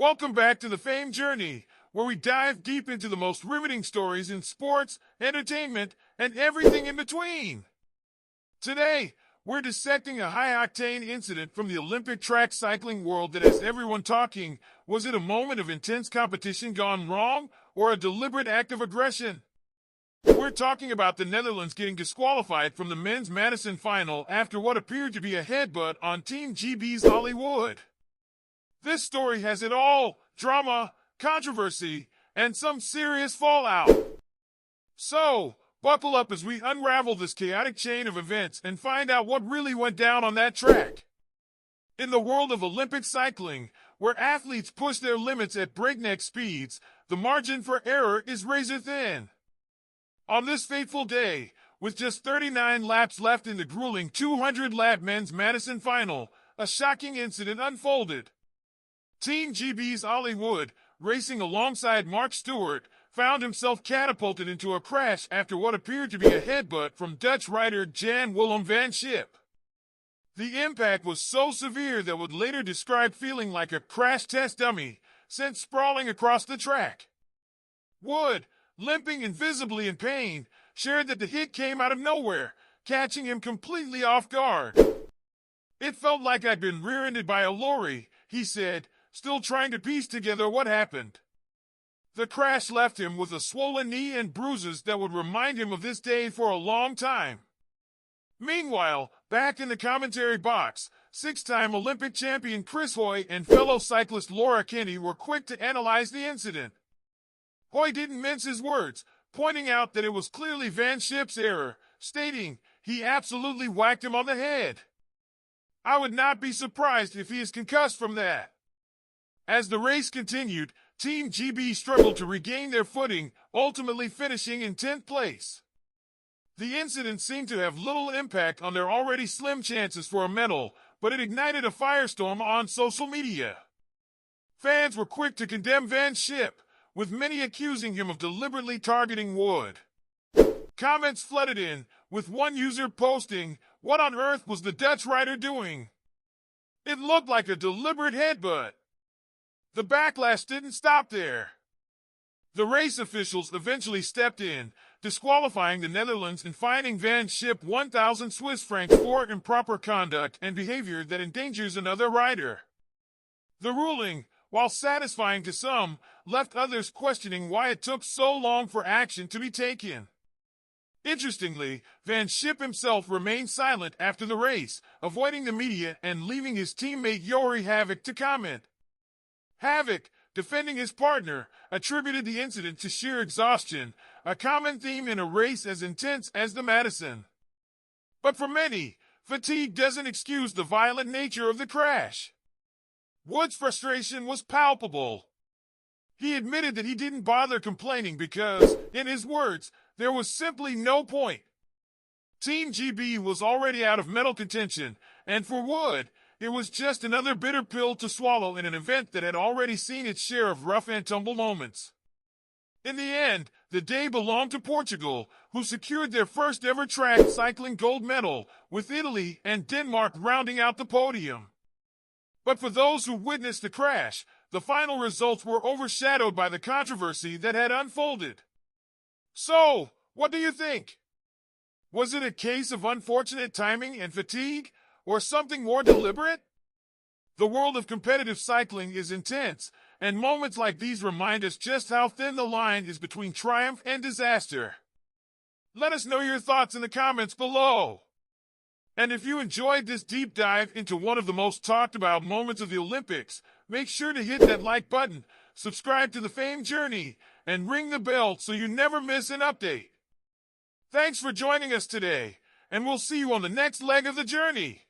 Welcome back to the Fame Journey, where we dive deep into the most riveting stories in sports, entertainment, and everything in between. Today, we're dissecting a high-octane incident from the Olympic track cycling world that has everyone talking. Was it a moment of intense competition gone wrong, or a deliberate act of aggression? We're talking about the Netherlands getting disqualified from the men's Madison final after what appeared to be a headbutt on Team GB's Ollie. This story has it all: drama, controversy, and some serious fallout. So, buckle up as we unravel this chaotic chain of events and find out what really went down on that track. In the world of Olympic cycling, where athletes push their limits at breakneck speeds, the margin for error is razor thin. On this fateful day, with just 39 laps left in the grueling 200-lap men's Madison final, a shocking incident unfolded. Team GB's Ollie, racing alongside Mark Stewart, found himself catapulted into a crash after what appeared to be a headbutt from Dutch rider Jan Willem van Schip. The impact was so severe that would later describe feeling like a crash test dummy, sent sprawling across the track. Wood, limping and visibly in pain, shared that the hit came out of nowhere, catching him completely off guard. "It felt like I'd been rear-ended by a lorry," he said, still trying to piece together what happened. The crash left him with a swollen knee and bruises that would remind him of this day for a long time. Meanwhile, back in the commentary box, six-time Olympic champion Chris Hoy and fellow cyclist Laura Kinney were quick to analyze the incident. Hoy didn't mince his words, pointing out that it was clearly Van Schip's error, stating, "He absolutely whacked him on the head. I would not be surprised if he is concussed from that." As the race continued, Team GB struggled to regain their footing, ultimately finishing in 10th place. The incident seemed to have little impact on their already slim chances for a medal, but it ignited a firestorm on social media. Fans were quick to condemn Van Schip, with many accusing him of deliberately targeting Wood. Comments flooded in, with one user posting, "What on earth was the Dutch rider doing? It looked like a deliberate headbutt." The backlash didn't stop there. The race officials eventually stepped in, disqualifying the Netherlands and fining Van Schip 1,000 Swiss francs for improper conduct and behavior that endangers another rider. The ruling, while satisfying to some, left others questioning why it took so long for action to be taken. Interestingly, Van Schip himself remained silent after the race, avoiding the media and leaving his teammate Jori Havoc to comment. Havoc, defending his partner, attributed the incident to sheer exhaustion, a common theme in a race as intense as the Madison. But for many, fatigue doesn't excuse the violent nature of the crash. Wood's frustration was palpable. He admitted that he didn't bother complaining because, in his words, there was simply no point. Team GB was already out of medal contention, and for Wood, it was just another bitter pill to swallow in an event that had already seen its share of rough and tumble moments. In the end, the day belonged to Portugal, who secured their first ever track cycling gold medal, with Italy and Denmark rounding out the podium. But for those who witnessed the crash, the final results were overshadowed by the controversy that had unfolded. So, what do you think? Was it a case of unfortunate timing and fatigue, or something more deliberate? The world of competitive cycling is intense, and moments like these remind us just how thin the line is between triumph and disaster. Let us know your thoughts in the comments below. And if you enjoyed this deep dive into one of the most talked about moments of the Olympics, make sure to hit that like button, subscribe to the Fame Journey, and ring the bell so you never miss an update. Thanks for joining us today, and we'll see you on the next leg of the journey.